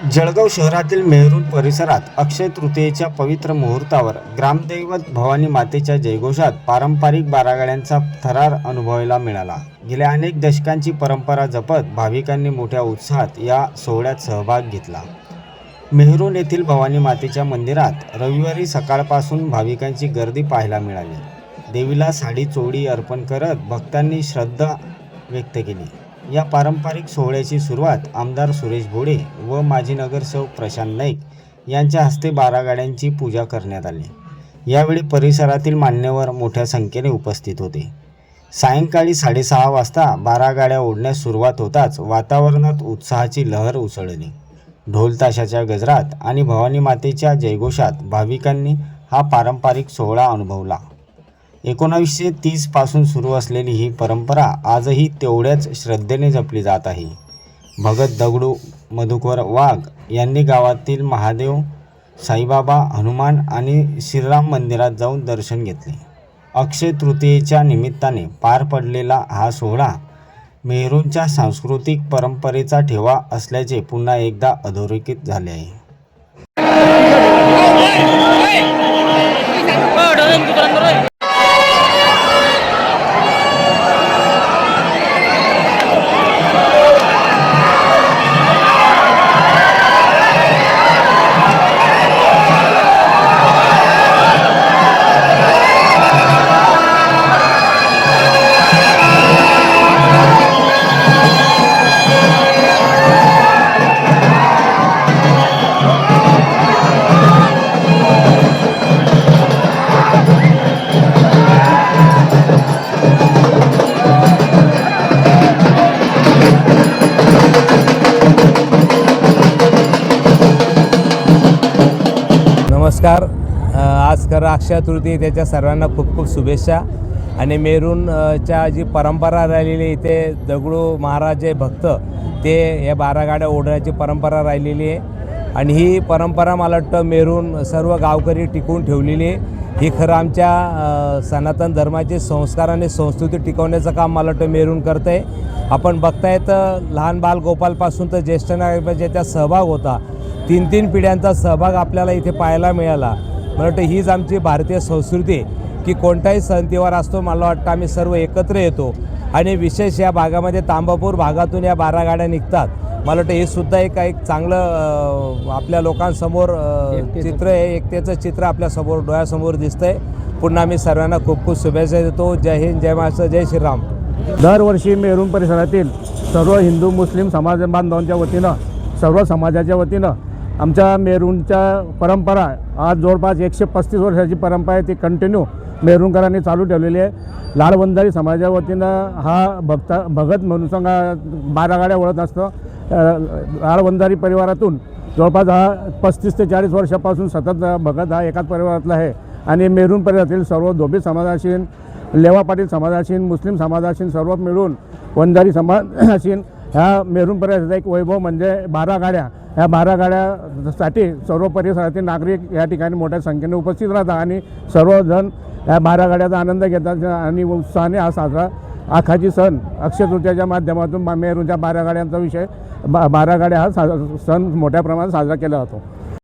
जळगाव शहरातील मेहरुण परिसरात अक्षय तृतीयेच्या पवित्र मुहूर्तावर ग्रामदैवत भवानी मातेच्या जयघोषात पारंपरिक बारागाड्यांचा थरार अनुभवायला मिळाला। गेल्या अनेक दशकांची परंपरा जपत भाविकांनी मोठ्या उत्साहात या सोहळ्यात सहभाग घेतला। मेहरुण येथील भवानी मातेच्या मंदिरात रविवारी सकाळपासून भाविकांची गर्दी पाहायला मिळाली। देवीला साडी चोळी अर्पण करत भक्तांनी श्रद्धा व्यक्त केली। या पारंपरिक सोहळ्याची सुरुवात आमदार सुरेश भोडे व माजी नगरसेवक प्रशांत नाईक यांच्या हस्ते बारागाड्यांची पूजा करण्यात आली। यावेळी परिसरातील मान्यवर मोठ्या संख्येने उपस्थित होते। सायंकाळी 6:30 वाजता बारागाड्या ओढण्यास सुरुवात होताच वातावरणात उत्साहाची लहर उसळली। ढोल ताशाच्या गजरात आणि भवानी मातेच्या जयघोषात भाविकांनी हा पारंपरिक सोहळा अनुभवला। 1930 पासून सुरू असलेली ही परंपरा आजही तेवढ्याच श्रद्धेने जपली जात आहे। भगत दगडू मधुकर वाघ यांनी गावातील महादेव, साईबाबा, हनुमान आणि श्रीराम मंदिरात जाऊन दर्शन घेतले। अक्षय तृतीयेच्या निमित्ताने पार पडलेला हा सोहळा मेहरुणच्या सांस्कृतिक परंपरेचा ठेवा असल्याचे पुन्हा एकदा अधोरेखित झाले आहे। नमस्कार। आज खरं अक्षय तृतीय त्याच्या सर्वांना खूप खूप शुभेच्छा। आणि मेहरुणच्या जी परंपरा राहिलेली इथे दगडू महाराज जे भक्त ते या बारागाड्या ओढण्याची परंपरा राहिलेली आहे। आणि ही परंपरा मला वाटतं मेहरुण सर्व गावकरी टिकवून ठेवलेली आहे। ही खरं आमच्या सनातन धर्माचे संस्कार आणि संस्कृती टिकवण्याचं काम मला वाटतं मेहरुण करतं आहे। आपण बघताय तर लहान बाल गोपालपासून तर ज्येष्ठ नागरिकांचा त्यात सहभाग होता। 3 पिढ्यांचा सहभाग आपल्याला इथे पाहायला मिळाला। मला वाटतं हीच आमची भारतीय संस्कृती की कोणताही सण त्योहार असतो मला वाटतं आम्ही सर्व एकत्र येतो। आणि विशेष या भागामध्ये तांबापूर भागातून या बारागाड्या निघतात। मला वाटतं हे सुद्धा एक चांगलं आपल्या लोकांसमोर चित्र आहे, एकतेचं चित्र आपल्यासमोर डोळ्यासमोर दिसतंय। पुन्हा मी सर्वांना खूप खूप शुभेच्छा देतो। जय हिंद, जय महाराष्ट्र, जय श्रीराम। दरवर्षी मेहरुण परिसरातील सर्व हिंदू मुस्लिम समाज बांधवांच्या वतीनं, सर्व समाजाच्या वतीनं आमच्या मेहरुणच्या परंपरा आज जवळपास 135 वर्षाची परंपरा आहे, ती कंटिन्यू मेहरुणकरांनी चालू ठेवलेली आहे। लालवंदारी समाजाच्या वतीनं हा भगत म्हणून सांगा बारागाड्या ओढत असतो। लालवंदारी परिवारातून जवळपास हा 35 ते 40 वर्षापासून सतत भगत हा एकाच परिवारातला आहे। आणि मेहरुण परिसरातील सर्व धोबी समाज असेल, लेवा पाटील समाज असेल, मुस्लिम समाज असेल, सर्व मिळून वंजारी समाज असेल, ह्या मेहरुण परिसराचा एक वैभव म्हणजे बारागाड्या। ह्या बारागाड्यासाठी सर्व परिसरातील नागरिक या ठिकाणी मोठ्या संख्येने उपस्थित राहतात आणि सर्वजण या बारागाड्याचा आनंद घेतात आणि उत्साहाने हा साजरा आखाची सण अक्षय तृतीयेच्या माध्यमातून मेहरुणच्या बारागाड्यांचा विषय बारागाड्या हा सण मोठ्या प्रमाणात साजरा केला जातो।